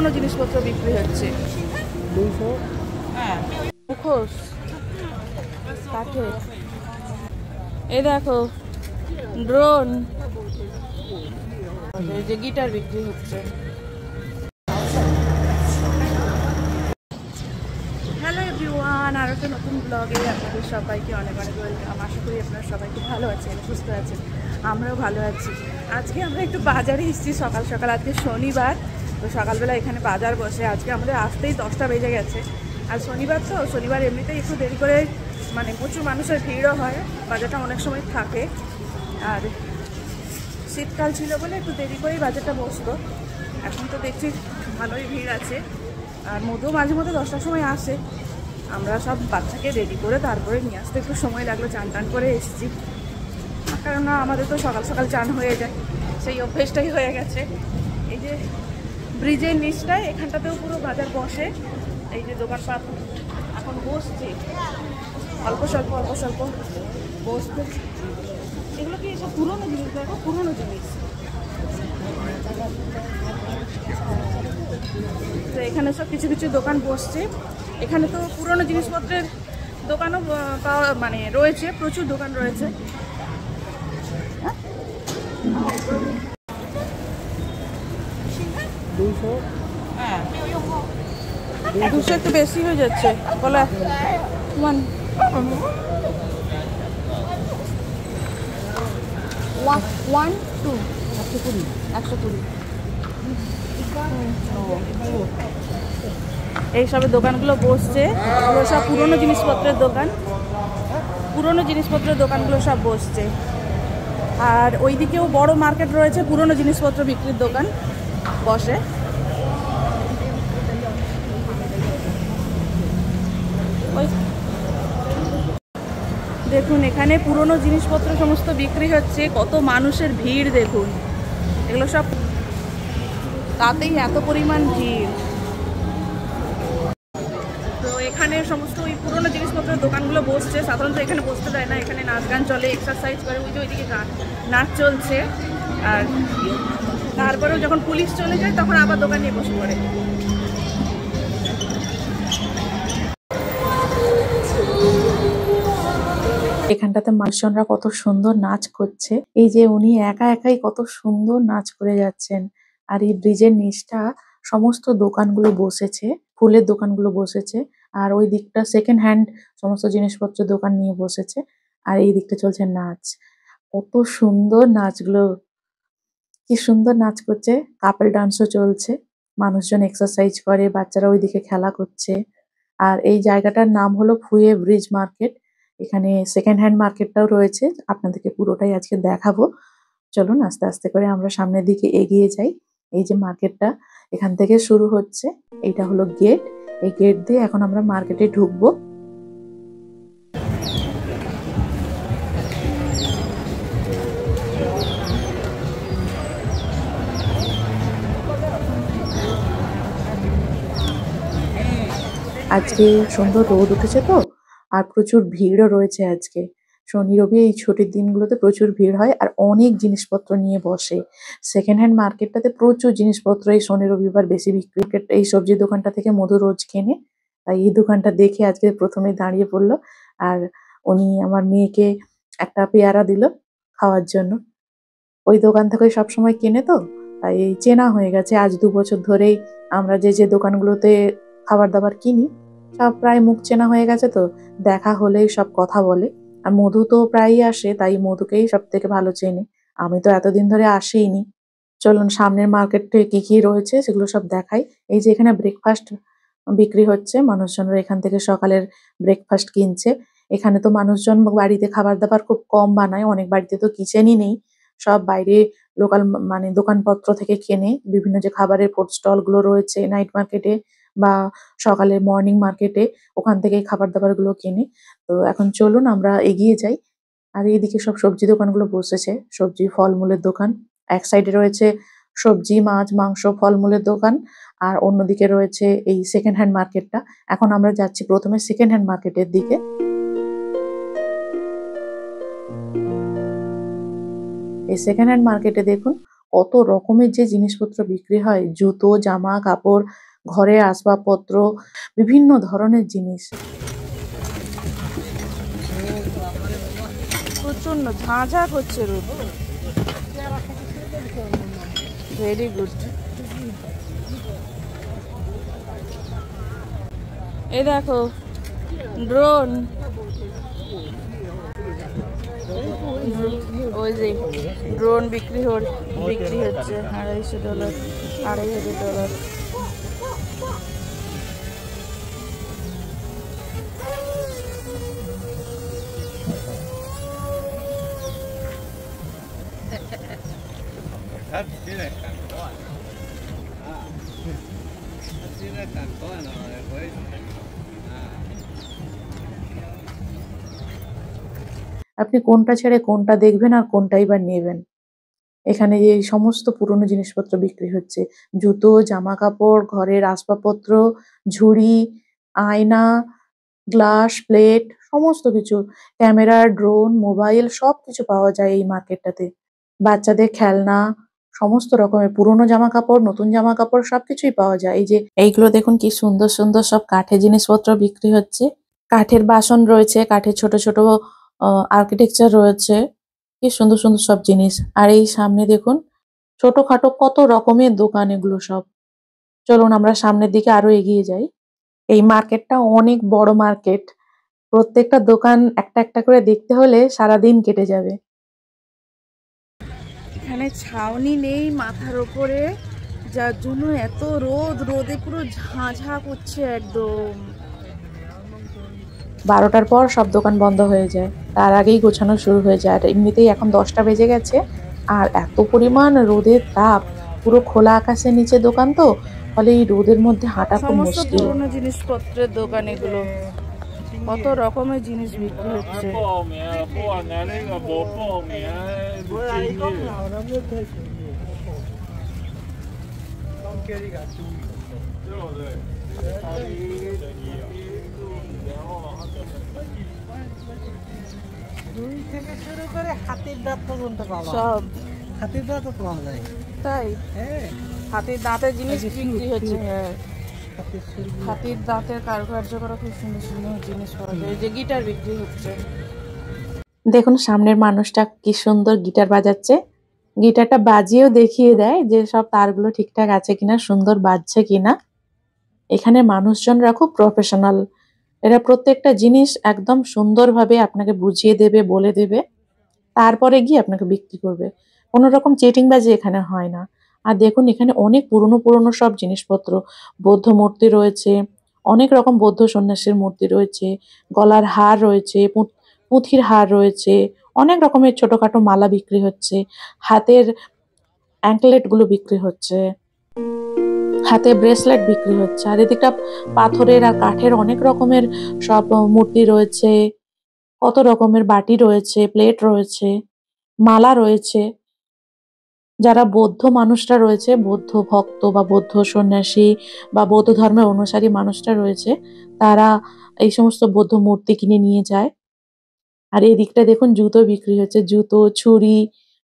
পুরনো জিনিসপত্র বিক্রি হচ্ছে। মুখোশ কাঠের, এই দেখো ড্রোন, এই যে গিটার বিক্রি হচ্ছে। হ্যালো এভরিওয়ান, আর একটা নতুন ব্লগে আপনাদের সবাইকে অনেক অনেক ওয়েলকাম। আশা করি আপনারা সবাই খুব ভালো আছেন, সুস্থ আছেন, আমরাও ভালো আছি। আজকে আমরা একটু বাজারে এসেছি সকাল সকাল, আজকে শনিবার, তো সকালবেলা এখানে বাজার বসে। আজকে আমাদের আসতেই 10টা বেজে গেছে, আর শনিবার তো শনিবার এমনিতেই একটু দেরি করে, মানে প্রচুর মানুষের ভিড়ও হয়, বাজারটা অনেক সময় থাকে। আর শীতকাল ছিল বলে একটু দেরি করেই বাজারটা বসতো। এখন তো দেখছি ভালোই ভিড় আছে, আর মধু মাঝে মধ্যে 10টার সময় আসে। আমরা সব বাচ্চাকে রেডি করে তারপরে নিয়ে আসতে একটু সময় লাগলো, চান টান করে এসেছি, কারণ আমাদের তো সকাল সকাল চান হয়ে যায়, সেই অভ্যেসটাই হয়ে গেছে। এই যে ব্রিজের নিচটায় এখানটাতেও পুরো বাজার বসে, এই যে দোকানপাট এখন বসছে, অল্প স্বল্প বসতে। এগুলো কি সব পুরোনো জিনিস? দেখো পুরোনো জিনিস। তো এখানে সব কিছু কিছু দোকান বসছে। এখানে তো পুরোনো জিনিসপত্রের দোকানও পাওয়া মানে রয়েছে, প্রচুর দোকান রয়েছে। 200 একটু বেশি হয়ে যাচ্ছে বলে। 120 এইসবের দোকানগুলো বসছে, এগুলো সব পুরোনো জিনিসপত্রের দোকান, পুরোনো জিনিসপত্রের দোকানগুলো সব বসছে। আর ওইদিকেও বড় মার্কেট রয়েছে, পুরোনো জিনিসপত্র বিক্রির দোকান বসে। দেখুন এখানে পুরোনো জিনিসপত্র সমস্ত বিক্রি হচ্ছে, কত মানুষের ভিড় দেখুন, এগুলো সব তাতেই এত পরিমাণ ভিড়। তো এখানে সমস্ত ওই পুরোনো জিনিসপত্রের দোকানগুলো বসছে। সাধারণত এখানে বসতে দেয় না, এখানে নাচ গান চলে, এক্সারসাইজ করে, ওই যে ওইদিকে নাচ চলছে। আর তারপরেও যখন পুলিশ চলে যায় তখন আবার দোকান নিয়ে বসে পড়ে। এখানটাতে মানুষজনরা কত সুন্দর নাচ করছে, এই যে উনি একা একাই কত সুন্দর নাচ করে যাচ্ছেন। আর এই ব্রিজের নিচটা সমস্ত দোকানগুলো বসেছে, ফুলের দোকানগুলো বসেছে, আর ওই দিকটা সেকেন্ড হ্যান্ড সমস্ত জিনিসপত্রের দোকান নিয়ে বসেছে। আর এই দিকটা চলছে নাচ, কত সুন্দর নাচগুলো, কি সুন্দর নাচ করছে। কাপল ডান্সও চলছে, মানুষজন এক্সারসাইজ করে, বাচ্চারা ওইদিকে খেলা করছে। আর এই জায়গাটার নাম হলো ফুয়ে ব্রিজ মার্কেট। এখানে সেকেন্ড হ্যান্ড মার্কেটটাও রয়েছে, আপনাদেরকে পুরোটাই আজকে দেখাবো। চলুন আস্তে আস্তে করে আমরা সামনের দিকে এগিয়ে যাই। এই যে মার্কেটটা এখান থেকে শুরু হচ্ছে, এইটা হলো গেট। এই গেট দিয়ে এখন আমরা মার্কেটে ঢুকবো। আজকে সুন্দর রোদ উঠেছে তো, আর প্রচুর ভিড়ও রয়েছে আজকে। শনি রবি এই ছুটির দিনগুলোতে প্রচুর ভিড় হয়, আর অনেক জিনিসপত্র নিয়ে বসে। সেকেন্ড হ্যান্ড মার্কেটটাতে প্রচুর জিনিসপত্র এই শনি রবিবার বেশি বিক্রি। এই সবজি দোকানটা থেকে মধু রোজ কেনে, তাই এই দোকানটা দেখে আজকে প্রথমে দাঁড়িয়ে পড়লো। আর উনি আমার মেয়েকে একটা পেয়ারা দিল খাওয়ার জন্য। ওই দোকান থেকে সবসময় কেনে তো, তাই এই চেনা হয়ে গেছে। আজ 2 বছর ধরেই আমরা যে যে দোকানগুলোতে খাবার দাবার কিনি সব প্রায় মুখ চেনা হয়ে গেছে, তো দেখা হলেই সব কথা বলে। আর মধু তো প্রায়ই আসে, তাই মধুকেই সব থেকে ভালো চেনে। আমি তো এতদিন ধরে আসিনি। চলুন সামনের মার্কেটে কি কি রয়েছে সেগুলো সব দেখাই। এই যে এখানে ব্রেকফাস্ট বিক্রি হচ্ছে, মানুষজনরা এখান থেকে সকালের ব্রেকফাস্ট কিনছে। এখানে তো মানুষজন বাড়িতে খাবার দাবার খুব কম বানায়, অনেক বাড়িতে তো কিচেনই নেই, সব বাইরে লোকাল মানে দোকানপত্র থেকে কেনে। বিভিন্ন যে খাবারের ফুড স্টল গুলো রয়েছে নাইট মার্কেটে বা সকালে মর্নিং মার্কেটে, ওখান থেকেই খাবার দাবার গুলো কেনে। তো এখন চলুন আমরা এগিয়ে যাই। আর এইদিকে সব সবজি দোকানগুলো বসেছে, সবজি ফলমূলের দোকান। এক সাইডে রয়েছে সবজি মাছ মাংস ফলমূলের দোকান, আর অন্যদিকে রয়েছে এই সেকেন্ড হ্যান্ড মার্কেটটা। এখন আমরা যাচ্ছি প্রথমে সেকেন্ড হ্যান্ড মার্কেটের দিকে। এই সেকেন্ড হ্যান্ড মার্কেটে দেখুন কত রকমের যে জিনিসপত্র বিক্রি হয়, জুতো, জামা কাপড়, ঘরের আসবাবপত্র, বিভিন্ন ধরনের জিনিস। প্রচন্ড ঝাঁঝা করছে রোদ। Very good. এই দেখো ড্রোন, ওই যে ড্রোন বিক্রি হচ্ছে $250, $2500। আপনি কোনটা ছেড়ে কোনটা দেখবেন আর কোনটাই বা নেবেন। এখানে যে এই সমস্ত পুরনো জিনিসপত্র বিক্রি হচ্ছে, জুতো, জামা কাপড়, ঘরের আসবাবপত্র, ঝুড়ি, আয়না, গ্লাস, প্লেট, সমস্ত কিছু, ক্যামেরা, ড্রোন, মোবাইল সবকিছু পাওয়া যায় এই মার্কেটটাতে। বাচ্চাদের খেলনা, সমস্ত রকমের পুরনো জামা কাপড়, নতুন জামা কাপড় সবকিছুই পাওয়া যায়। এই যে এইগুলো দেখুন কি সুন্দর সুন্দর সব কাঠের জিনিসপত্র বিক্রি হচ্ছে। কাঠের বাসন রয়েছে, কাঠের ছোট ছোট আর্কিটেকচার রয়েছে, কি সুন্দর সুন্দর সব জিনিস। আর এই সামনে দেখুন ছোটখাটো কত রকমের দোকান এগুলো সব। চলুন আমরা সামনের দিকে আরো এগিয়ে যাই। এই মার্কেটটা অনেক বড় মার্কেট। প্রত্যেকটা দোকান একটা একটা করে দেখতে হলে সারাদিন কেটে যাবে। এখানে ছাউনি নেই মাথার ওপরে, যার জন্য এত রোদে পুরো ঝাঁঝা করছে একদম। 12টার পর সব দোকান বন্ধ হয়ে যায়, তার আগেই গোছানো শুরু হয়ে যায়। আর এমনিতেই এখন 10টা বেজে গেছে, আর এত পরিমাণ রোদের তাপ, পুরো খোলা আকাশের নিচে দোকান তো, ফলে এই রোদের মধ্যে হাঁটা খুব সমস্ত মুশকিল। পুরনো জিনিসপত্রের দোকান এগুলো, কত রকমের জিনিস বিক্রি হচ্ছে। দুই থেকে শুরু করে হাতির দাঁত পর্যন্ত পাওয়া সব হাতির দাঁতও পাওয়া যায়। তাই হ্যাঁ, হাতির দাঁতের জিনিস বিক্রি হচ্ছে। হ্যাঁ, হাতির সুরগি। হাতির দাঁতের কারুকার্য করা খুব সুন্দর সুন্দর জিনিস পাওয়া যায়। এই যে গিটার বিক্রি হচ্ছে। দেখুন সামনের মানুষটা কি সুন্দর গিটার বাজাচ্ছে। গিটারটা বাজিয়েও দেখিয়ে দেয় যে সব তারগুলো ঠিকঠাক আছে কিনা, সুন্দর বাজছে কিনা। এখানে মানুষজনরা খুব প্রফেশনাল। এরা প্রত্যেকটা জিনিস একদম সুন্দরভাবে আপনাকে বুঝিয়ে দেবে, বলে দেবে, তারপরে গিয়ে আপনাকে বিক্রি করবে। কোনো রকম চিটিংবাজি এখানে হয় না। আর দেখুন এখানে অনেক পুরনো পুরনো সব জিনিসপত্র, বৌদ্ধ মূর্তি রয়েছে, অনেক রকম বৌদ্ধ সন্ন্যাসীর মূর্তি রয়েছে, গলার হার রয়েছে, পুঁথির হার রয়েছে, অনেক রকমের ছোটখাটো মালা বিক্রি হচ্ছে, হাতের অ্যাঙ্কলেট গুলো বিক্রি হচ্ছে, হাতে ব্রেসলেট বিক্রি হচ্ছে। আর এদিকটা পাথরের আর কাঠের অনেক রকমের সব মূর্তি রয়েছে, কত রকমের বাটি রয়েছে, প্লেট রয়েছে, মালা রয়েছে। যারা বৌদ্ধ মানুষরা রয়েছে, বৌদ্ধ ভক্ত বা বৌদ্ধ সন্ন্যাসী বা বৌদ্ধ ধর্মের অনুসারী মানুষরা রয়েছে, তারা এই সমস্ত বৌদ্ধ মূর্তি কিনে নিয়ে যায়। আর এদিকটা দেখুন জুতো বিক্রি হচ্ছে, জুতো, ছুরি,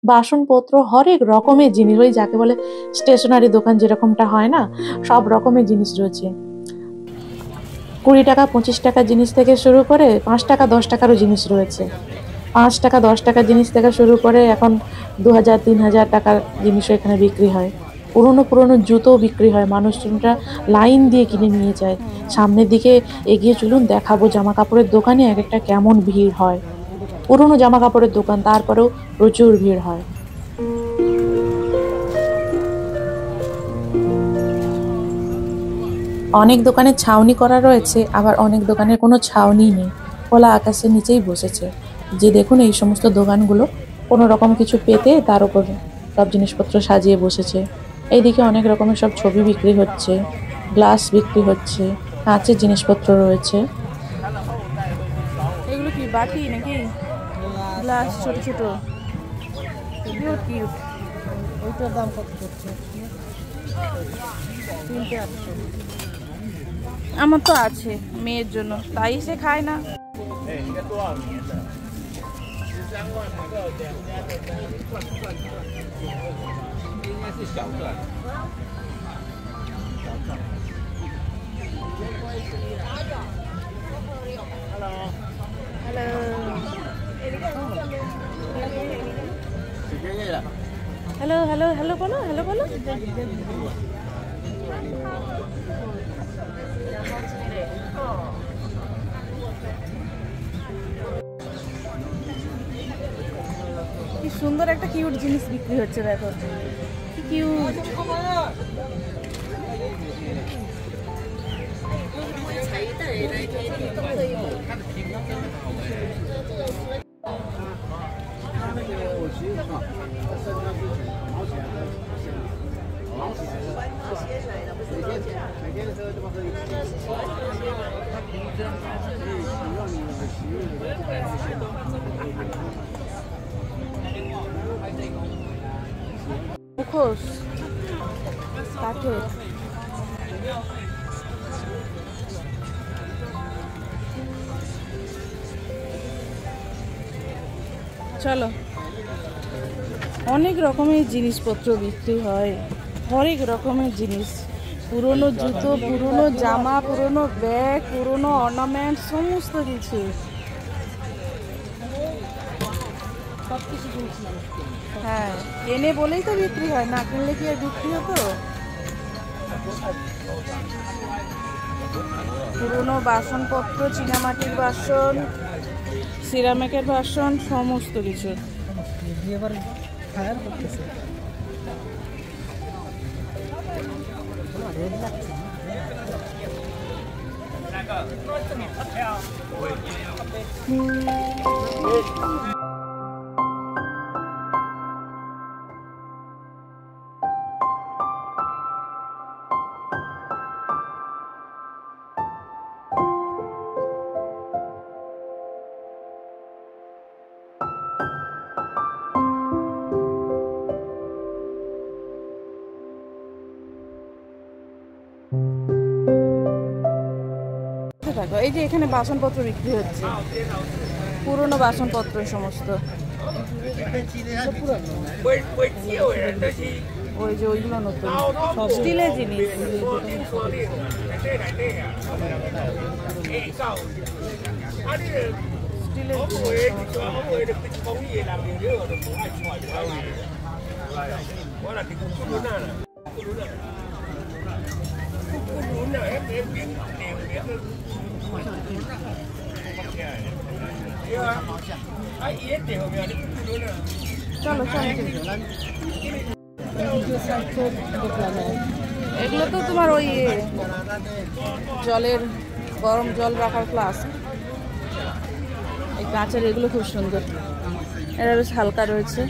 বাসনপত্র, হরেক রকমের জিনিস। ওই যাকে বলে স্টেশনারি দোকান যেরকমটা হয় না, সব রকমের জিনিস রয়েছে। 20 টাকা 25 টাকার জিনিস থেকে শুরু করে 5 টাকা 10 টাকারও জিনিস রয়েছে। 5 টাকা 10 টাকার জিনিস থেকে শুরু করে এখন 2000 3000 টাকার জিনিসও এখানে বিক্রি হয়। পুরনো পুরনো জুতো বিক্রি হয়, মানুষজনরা লাইন দিয়ে কিনে নিয়ে যায়। সামনের দিকে এগিয়ে চলুন, দেখাবো জামা কাপড়ের দোকানে এক একটা কেমন ভিড় হয়। পুরনো জামা কাপড়ের দোকান, তারপরেও প্রচুর ভিড় হয়। অনেক দোকানে ছাউনি করা রয়েছে, আবার অনেক দোকানের কোনো ছাউনি নেই, খোলা আকাশের নিচেই বসেছে। যে দেখুন এই সমস্ত দোকানগুলো কোনো রকম কিছু পেতে তার উপর সব জিনিসপত্র সাজিয়ে বসেছে। এইদিকে অনেক রকমের সব ছবি বিক্রি হচ্ছে, গ্লাস বিক্রি হচ্ছে, কাঁচের জিনিসপত্র রয়েছে। এগুলো কি বাটি নাকি গ্লাস? ছোট ছোট কিউট কিউট। ওইটার দাম কত করছে? 300। আমার তো আছে মেয়ের জন্য, তাই সে খায় না। হ্যালো হ্যালো হ্যালো বলো, হ্যালো বলো। কি সুন্দর একটা কিউট জিনিস বিক্রি হচ্ছে, দেখো কি কিউট। মুখোশ কাঠের। চলো, অনেক রকমের জিনিসপত্র বিক্রি হয়, হরেক রকমের জিনিস, পুরনো জুতো, পুরনো জামা, পুরনো ব্যাগ, পুরনো অর্নামেন্ট, সমস্ত কিছু। হ্যাঁ, এনে বলেই তো বিক্রি হয়, না কিনলে কি আর বিক্রি হতো? পুরনো বাসনপত্র, চীনামাটির বাসন, সিরামিকের বাসন, সমস্ত কিছু। এবার ফায়ার করতেছে। রোদ লাগছে। এই যে এখানে বাসনপত্র বিক্রি হচ্ছে, পুরনো বাসনপত্র সমস্ত। ওই যে ওইগুলো নতুন, স্টিলের জিনিস। চলো চলো, এগুলো তো তোমার ওই জলের, গরম জল রাখার ফ্লাস্ক। এই কাঁচের এগুলো খুব সুন্দর, এটা বেশ হালকা রয়েছে।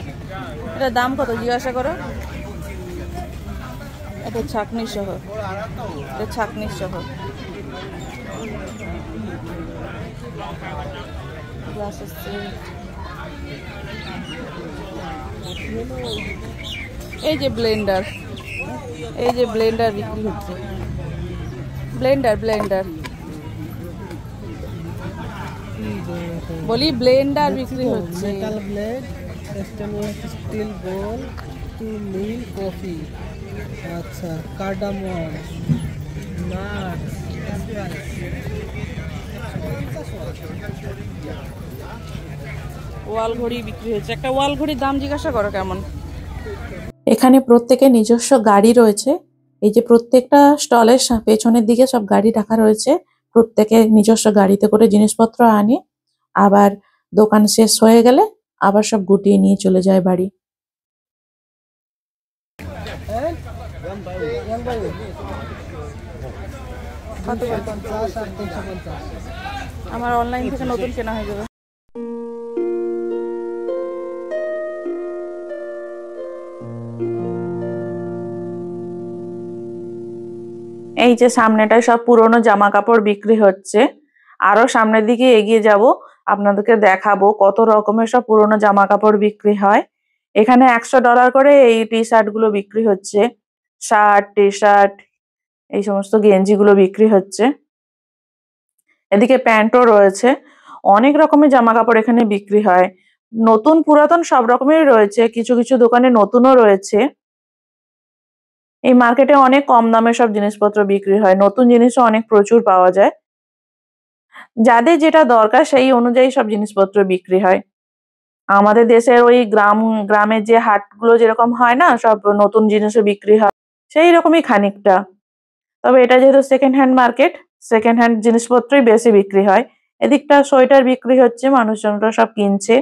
এটা দাম কত জিজ্ঞাসা করো? এটা ছাঁকনি সহ, এটা ছাঁকনি সহ। এই যে ব্লেন্ডার, এই যে ব্লেন্ডার বিক্রি হচ্ছে, ব্লেন্ডার ব্লেন্ডার বলি, ব্লেন্ডার বিক্রি হচ্ছে। মেটাল ব্লেড, স্টেনলেস স্টিল বোল টু মিল কফি। আচ্ছা, কার্ডামন, নাটস, ওয়াল ঘড়ি বিক্রি হচ্ছে। একটা ওয়াল ঘড়ির দাম জিজ্ঞাসা করো কেমন? এখানে প্রত্যেকের নিজস্ব গাড়ি রয়েছে। এই যে প্রত্যেকটা স্টলের পেছনের দিকে সব গাড়ি রাখা রয়েছে, প্রত্যেকে নিজস্ব গাড়িতে করে জিনিসপত্র আনে, আবার দোকান শেষ হয়ে গেলে আবার সব গুটিয়ে নিয়ে চলে যায় বাড়ি। কত করে? 50 আর 250। আমার অনলাইন থেকে নতুন কেনা হয়ে যাবে। এই যে সামনেটায় সব পুরনো জামা কাপড় বিক্রি হচ্ছে, আরো সামনের দিকে এগিয়ে যাব, আপনাদেরকে দেখাবো কত রকমের সব পুরনো জামা কাপড় বিক্রি হয়। এখানে $100 করে এই টি শার্ট গুলো বিক্রি হচ্ছে, শার্ট, টি শার্ট, এই সমস্ত গেঞ্জিগুলো বিক্রি হচ্ছে। এদিকে প্যান্টও রয়েছে, অনেক রকমের জামা কাপড় এখানে বিক্রি হয়, নতুন পুরাতন সব রকমেরই রয়েছে, কিছু কিছু দোকানে নতুনও রয়েছে। এই মার্কেটে অনেক কম দামে সব জিনিসপত্র বিক্রি হয়, নতুন জিনিসও অনেক প্রচুর পাওয়া যায়। যাদের যেটা দরকার সেই অনুযায়ী সব জিনিসপত্র বিক্রি হয়। আমাদের দেশের ওই গ্রামের যে হাটগুলো যেরকম হয় না, সব নতুন জিনিসও বিক্রি হয়, সেই রকমই খানিকটা। তবে এটা যেহেতু second hand market, second hand জিনিসপত্রই বেশি বিক্রি হয়। এদিকটা সোয়েটার বিক্রি হচ্ছে, মানুষজনরা সব কিনছে।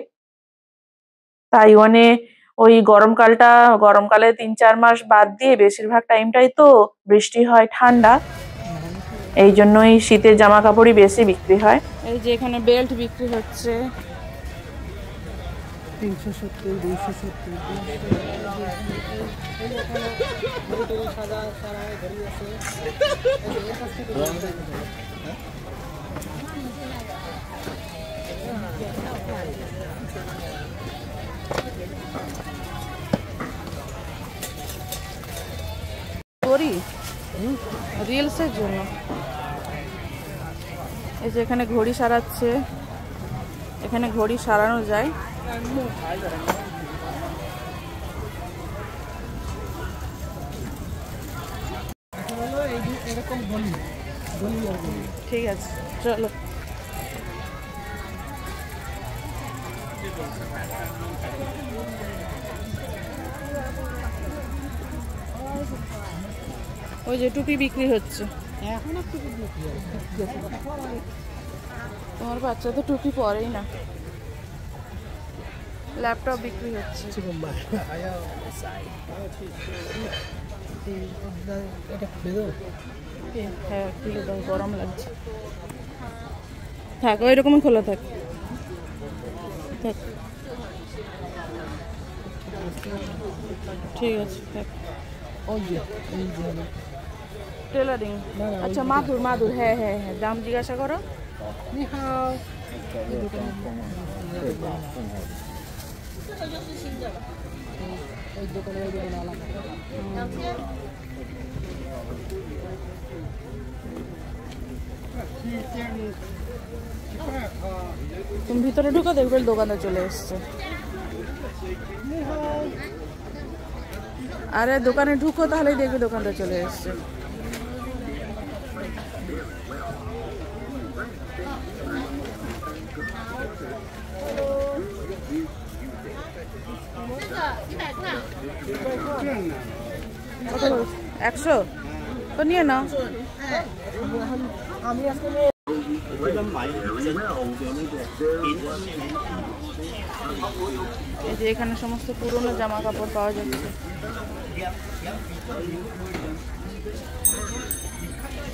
তাইওয়ানে ওই গরমকালে ৩-৪ মাস বাদ দিয়ে বেশিরভাগ টাইমটাই তো বৃষ্টি হয়, ঠান্ডা, এই জন্যই শীতের জামা কাপড়ই বেশি বিক্রি হয়। এই যে এখানে বেল্ট বিক্রি হচ্ছে। 370, 270, সাদা সারা ঘড়ি আছে। করি রিলসের জন্য। এই যে এখানে ঘড়ি সারাচ্ছে, এখানে ঘড়ি সারানো যায়। এরকম বলি ঠিক আছে, চলো। ওই যে টুপি বিক্রি হচ্ছে। এখন একটু তোমার বাচ্চা তো টুপি পরেই না। ল্যাপটপ বিক্রি হচ্ছে। এটা খুলে দাও। হ্যাঁ খুলে দাও, গরম লাগছে। থাক, ওই রকমই খোলা থাক। ঠিক আছে, থাক। ওই যে টেলারিং। আচ্ছা, মাদুর। হ্যাঁ, দাম জিজ্ঞাসা করো। তুমি ভিতরে ঢুকো, দেখবে দোকানে চলে এসছে। আরে দোকানে ঢুকো, তাহলেই দেখবে দোকানটা চলে এসছে। কত বলছ? 100 তো নিয়ে নাও। এই যে এখানে সমস্ত পুরনো জামা কাপড় পাওয়া যাচ্ছে।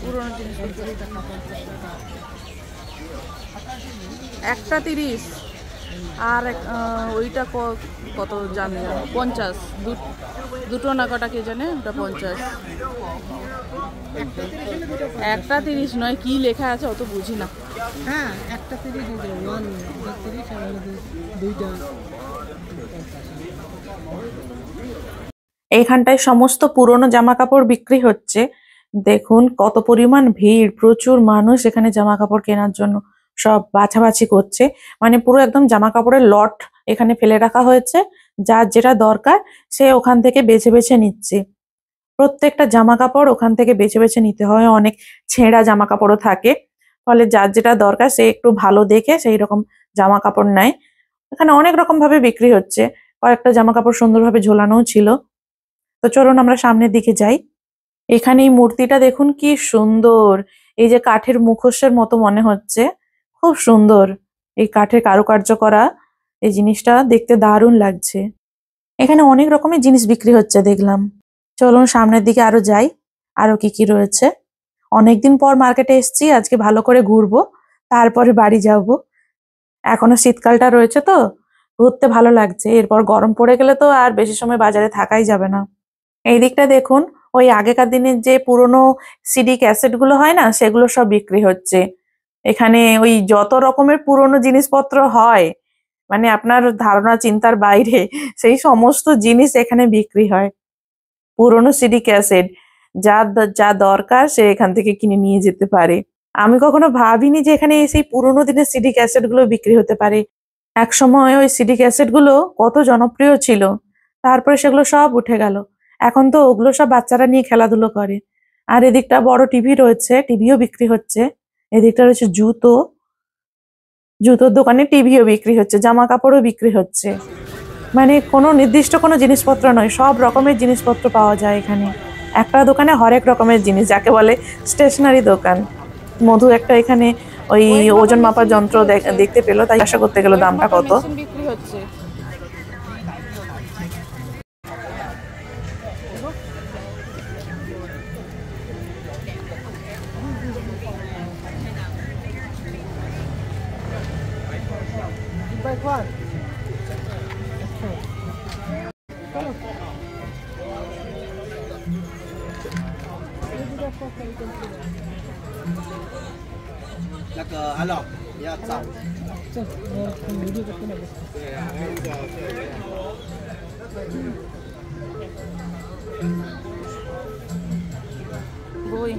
পুরনো জিনিসপত্র একটা 30, আর ওইটা কত জানি না, 50। দুটো না কটা কে জানে, ওটা 50। একটা 30 নয়, কি লেখা আছে অত বুঝি না। হ্যাঁ, একটা 30, দুইটা। এইখানটায় সমস্ত পুরনো জামা কাপড় বিক্রি হচ্ছে। দেখুন কত পরিমাণ ভিড়, প্রচুর মানুষ এখানে জামা কাপড় কেনার জন্য সব বাছাবাছি করছে। মানে পুরো একদম জামা কাপড়ের লট এখানে ফেলে রাখা হয়েছে, যার যেটা দরকার সে ওখান থেকে বেছে বেছে নিচ্ছে। প্রত্যেকটা জামা কাপড় ওখান থেকে বেছে বেছে নিতে হয়, অনেক ছেঁড়া জামা কাপড়ও থাকে, ফলে যার যেটা দরকার সে একটু ভালো দেখে সেই রকম জামা কাপড় নেয়। এখানে অনেক রকম ভাবে বিক্রি হচ্ছে, কয়েকটা জামা কাপড় সুন্দরভাবে ঝোলানোও ছিল। তো চলুন আমরা সামনের দিকে যাই। এখানে এই মূর্তিটা দেখুন কি সুন্দর, এই যে কাঠের মুখোশের মতো মনে হচ্ছে, খুব সুন্দর এই কাঠের কারুকার্য করা, এই জিনিসটা দেখতে দারুণ লাগছে। এখানে অনেক রকমের জিনিস বিক্রি হচ্ছে দেখলাম। চলুন সামনের দিকে আরো যাই, আরো কি কি রয়েছে। অনেকদিন পর মার্কেটে এসেছি, আজকে ভালো করে ঘুরবো, তারপরে বাড়ি যাব। এখনো শীতকালটা রয়েছে তো ঘুরতে ভালো লাগছে, এরপর গরম পড়ে গেলে তো আর বেশি সময় বাজারে থাকাই যাবে না। এই দিকটা দেখুন, ওই আগেকার দিনের যে পুরনো সিডি ক্যাসেট গুলো হয় না, সেগুলো সব বিক্রি হচ্ছে। এখানে ওই যত রকমের পুরনো জিনিসপত্র হয়, মানে আপনার ধারণা চিন্তার বাইরে, সেই সমস্ত জিনিস এখানে বিক্রি হয়। পুরনো সিডি ক্যাসেট, যা দরকার সে এখান থেকে কিনে নিয়ে যেতে পারে। আমি কখনো ভাবিনি যে এখানে সেই পুরোনো দিনের সিডি ক্যাসেট গুলো বিক্রি হতে পারে। এক সময় ওই সিডি ক্যাসেট গুলো কত জনপ্রিয় ছিল, তারপরে সেগুলো সব উঠে গেল। এখন তো ওগুলো সব বাচ্চারা নিয়ে খেলাধুলো করে। আর এদিকটা বড় টিভি রয়েছে, টিভিও বিক্রি হচ্ছে। এদিকটা রয়েছে জুতো, জুতোর দোকানে টিভিও বিক্রি হচ্ছে, জামা কাপড়ও বিক্রি হচ্ছে। মানে কোনো নির্দিষ্ট কোনো জিনিসপত্র নয়, সব রকমের জিনিসপত্র পাওয়া যায় এখানে। একটা দোকানে হরেক রকমের জিনিস, যাকে বলে স্টেশনারি দোকান। মধু একটা এখানে ওই ওজন মাপার যন্ত্র দেখতে পেলো, তাই আশা করতে গেল দামটা কত। মেশিন বিক্রি হচ্ছে। By what?那个阿老要找。这我video就不能。对啊，还有一个বই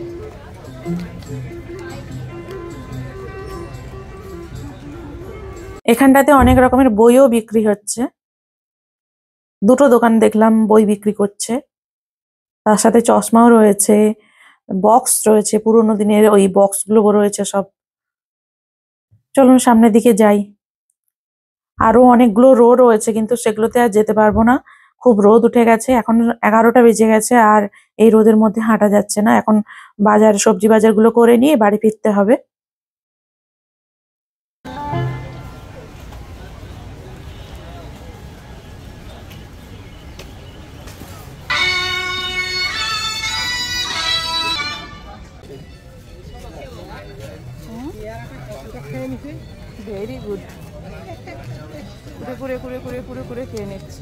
এখানটাতে অনেক রকমের বইও বিক্রি হচ্ছে। দুটো দোকান দেখলাম বই বিক্রি করছে, তার সাথে চশমাও রয়েছে, বক্স রয়েছে, পুরোনো দিনের ওই বক্সগুলো রয়েছে সব। চলুন সামনের দিকে যাই। আরো অনেকগুলো রো রয়েছে, কিন্তু সেগুলোতে আর যেতে পারবো না, খুব রোদ উঠে গেছে। এখন 11টা বেজে গেছে, আর এই রোদের মধ্যে হাঁটা যাচ্ছে না। এখন বাজার, সবজি বাজারগুলো করে নিয়ে বাড়ি ফিরতে হবে। Very good. কুড়ে কুড়ে কুড়ে কুড়ে কুড়ে কুড়ে খেয়ে নিচ্ছে।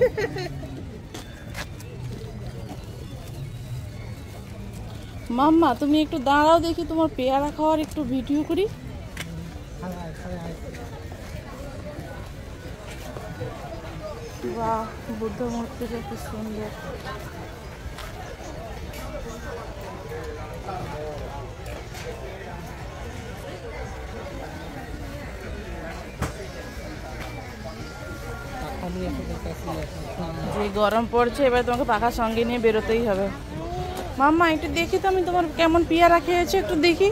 মাম্মা তুমি একটু দাঁড়াও, দেখি তোমার পেয়ারা খাওয়ার একটু ভিডিও করি। বাহ, বুদ্ধ মূর্তিটা কি সুন্দর। যে গরম পড়ছে, এবার তোমাকে পাখা সঙ্গে নিয়ে বেরোতেই হবে। মাম্মা একটু দেখি তো আমি তোমার কেমন পেয়ারা খেয়েছো, একটু দেখি,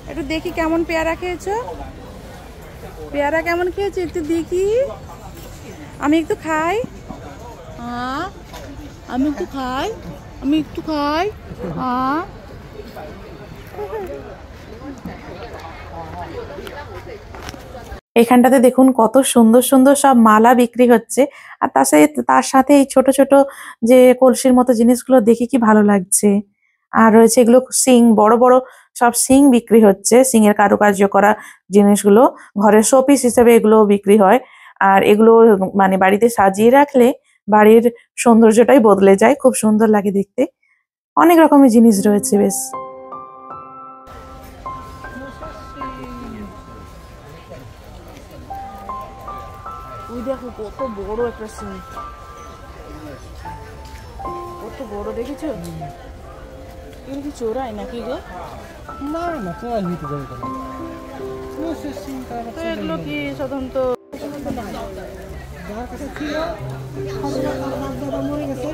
একটু দেখি কেমন পেয়ারা খেয়েছো। পেয়ারা কেমন খেয়েছো একটু দেখি, আমি একটু খাই। হ্যাঁ আমি একটু খাই, আমি একটু খাই। হ্যাঁ এখানটাতে দেখুন কত সুন্দর সুন্দর সব মালা বিক্রি হচ্ছে। আর তার সাথে এই ছোট ছোট যে কলসির মতো জিনিসগুলো দেখে কি ভালো লাগছে। আর রয়েছে এগুলো সিং, বড় বড় সব সিং বিক্রি হচ্ছে। সিং এর কারুকার্য করা জিনিসগুলো ঘরের শোপিস হিসেবে এগুলো বিক্রি হয়। আর এগুলো মানে বাড়িতে সাজিয়ে রাখলে বাড়ির সৌন্দর্যটাই বদলে যায়, খুব সুন্দর লাগে দেখতে। অনেক রকমের জিনিস রয়েছে বেশ। ওই দেখো কত বড় একটা সিং, কত বড় দেখেছো। এগুলো কি চোরাই নাকি গো? না না, চোরাই নিতে যাবে কেন? তো এগুলো কি সাধারণত যার কাছে ছিল দাদা মরে গেছে,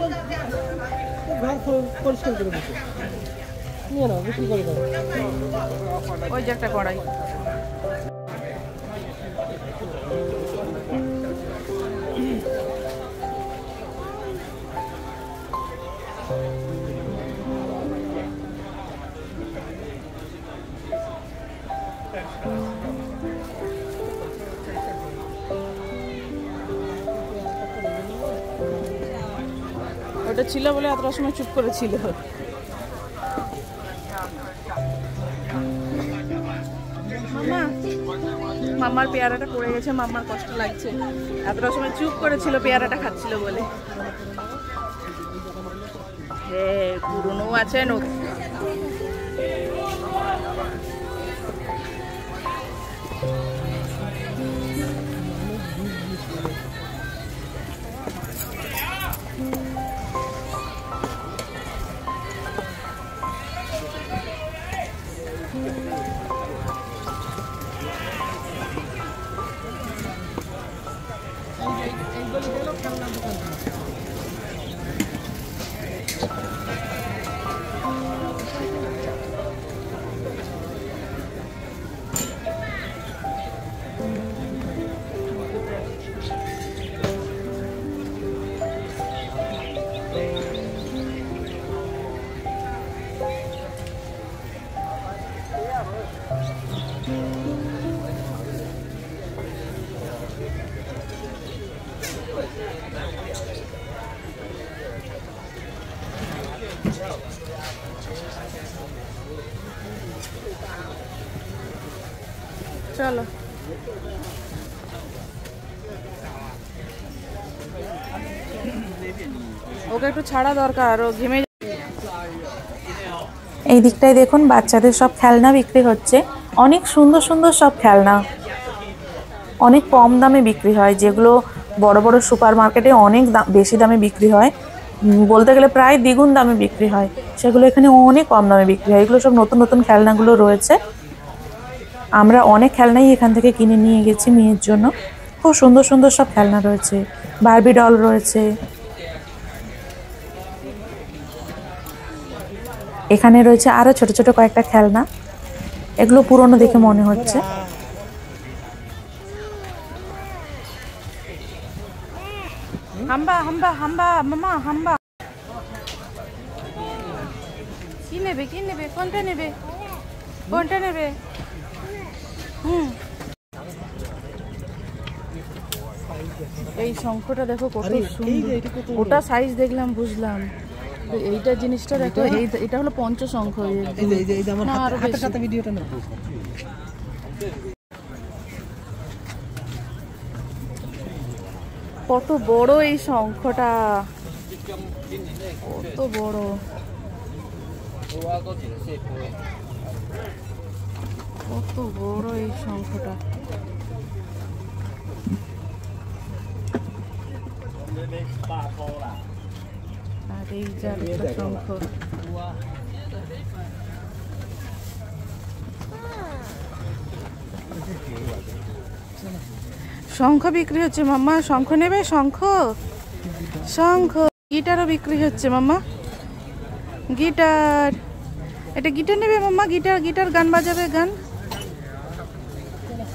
ঘর পরিষ্কার করে দিচ্ছে, নিয়ে নাও, বিক্রি করে দাও। ওই যে একটা কড়াই। ওটা ছিল বলে এতটা সময় চুপ করেছিল। মামা, মামার পেয়ারাটা পড়ে গেছে, মামার কষ্ট লাগছে। এতটা সময় চুপ করেছিল পেয়ারাটা খাচ্ছিল বলে। হ্যাঁ, পুরনো আছে নতুন। চলো ওকে একটু ছাড়া দরকার, ও ঘেমে। এই দিকটায় দেখুন বাচ্চাদের সব খেলনা বিক্রি হচ্ছে, অনেক সুন্দর সুন্দর সব খেলনা, অনেক কম দামে বিক্রি হয়, যেগুলো বড় বড় সুপার মার্কেটে অনেক বেশি দামে বিক্রি হয়, বলতে গেলে প্রায় দ্বিগুণ দামে বিক্রি হয়, সেগুলো এখানে অনেক কম দামে বিক্রি হয়। এগুলো সব নতুন নতুন খেলনাগুলো রয়েছে, আমরা অনেক খেলনাই এখান থেকে কিনে নিয়ে গেছি মেয়ের জন্য। খুব সুন্দর সুন্দর সব খেলনা রয়েছে, বারবি ডল রয়েছে। এখানে রয়েছে আরো ছোট ছোট কয়েকটা খেলনা, এগুলো পুরনো দেখে মনে হচ্ছে। হাম্বা হাম্বা হাম্বা মামা হাম্বা। কি নেবে, কি নেবে, কোনটা নেবে, কোনটা নেবে? এই শঙ্খটা দেখো কত সুন্দর, ওটা সাইজ দেখলাম বুঝলাম, এইটা জিনিসটা দেখো, এটা হলো পঞ্চশঙ্খ। না আরো বেশি। ভিডিওটা না কত বড় এই শঙ্খটা, কত বড়, কত বড় এই শঙ্খটা। আর এই যে আরেকটা শঙ্খ। শঙ্খ বিক্রি হচ্ছে মাম্মা, শঙ্খ নেবে? শঙ্খ, শঙ্খ। গিটারও বিক্রি হচ্ছে মাম্মা, গিটার। এটা গিটার নেবে মাম্মা? গিটার, গিটার গান বাজাবে, গান।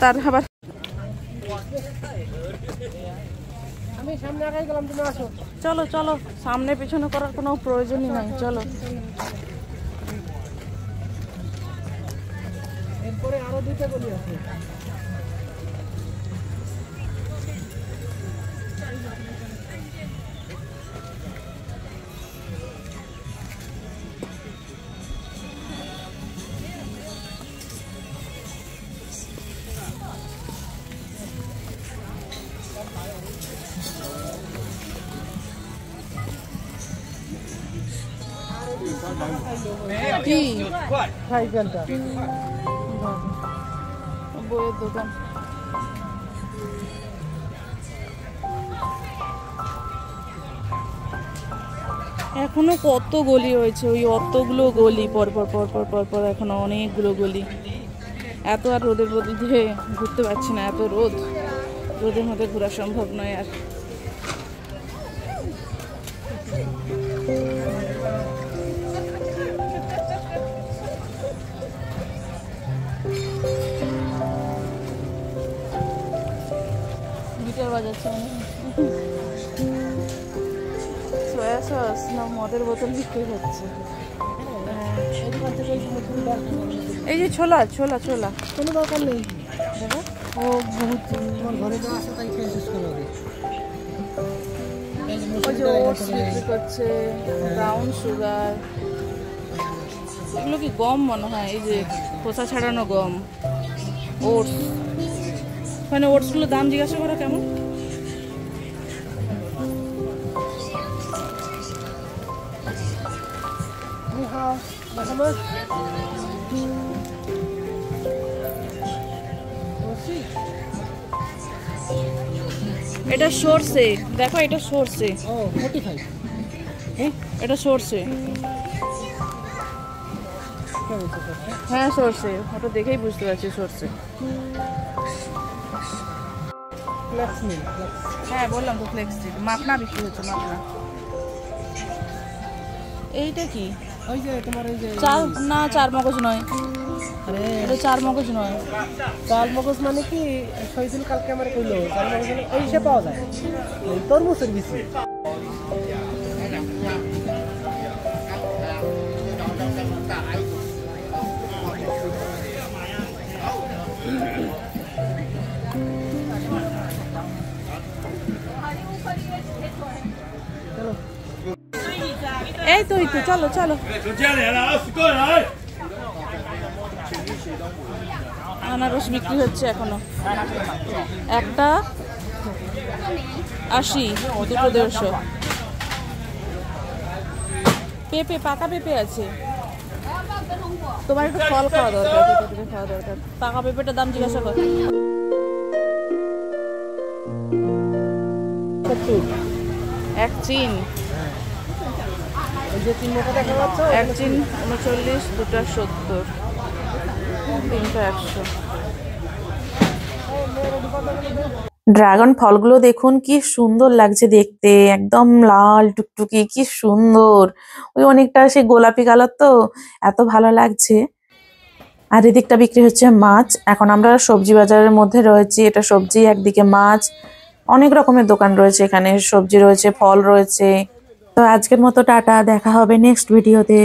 তার আবার আমি সামনে আগাই গেলাম, তুমি আসো। চলো চলো, সামনে পিছনে করার কোনো প্রয়োজনই নাই, চলো। এরপরে আরো দুইটা গলি আছে। কি সাইকেলটা বইয়ের দোকান। এখনো কত গলি হয়েছে, ওই অতগুলো গলি পরপর পরপর পরপর, এখনো অনেকগুলো গলি। এত আর রোদের মধ্যে ঘুরতে পারছি না, এত রোদ, রোদের মধ্যে ঘোরা সম্ভব নয় আর। গিটার বাজাচ্ছে সয়া সস না মদের বোতল বিক্রি হচ্ছে। এই যে ছোলা ছোলা ছোলা, কোনো দরকার নেই। দেখো ও বহুত তোমার ঘরে যা আছে তাই খেয়ে শেষ করে হবে। ওই যে ওটস বিক্রি করছে, ব্রাউন সুগার, এগুলো কি গম মনে হয়, এই যে খোসা ছাড়ানো গম, ওটস। ওখানে ওটসগুলোর দাম জিজ্ঞাসা করো কেমন। এটা সরষে, দেখো এটা সরষে, ও 45 এটা সরষে। হ্যাঁ সরষে, ওটা দেখেই বুঝতে পারছি সরষে। ফ্লেক্স মিল, হ্যাঁ বললাম তো ফ্লেক্স স্টিক। মাখনা বিক্রি হচ্ছে, মাখনা। এইটা কি ওই যে তোমার এই যে চাল? না চার মগজ নয়, আরে এটা চার মগজ নয়। চাল মগজ মানে কি, শহীদুল কালকে আমার কইলো চাল মগজ মানে ওই হিসেবে পাওয়া যায়, ওই তরমুজের বিচি। এই তো চলো চলো। আনারস বিক্রি হচ্ছে এখনো, একটা 80, দুটো 150। পেঁপে, পাকা পেঁপে আছে। তোমার একটু ফল খাওয়া দরকার, পেঁপে খাওয়া দরকার। পাকা পেঁপেটার দাম জিজ্ঞাসা কর। এক চিন, এক চিন 39, দুটা 70, তিনটা 100। ড্রাগন ফলগুলো দেখুন কি সুন্দর লাগছে দেখতে, একদম লাল টুকটুকি, কি সুন্দর। ওই অনেকটা সে গোলাপি কালার, তো এত ভালো লাগছে। আর এদিকটা বিক্রি হচ্ছে মাছ। এখন আমরা সবজি বাজারের মধ্যে রয়েছি। এটা সবজি, একদিকে মাছ, অনেক রকমের দোকান রয়েছে এখানে, সবজি রয়েছে, ফল রয়েছে। তো আজকের মতো টাটা, দেখা হবে নেক্সট ভিডিওতে।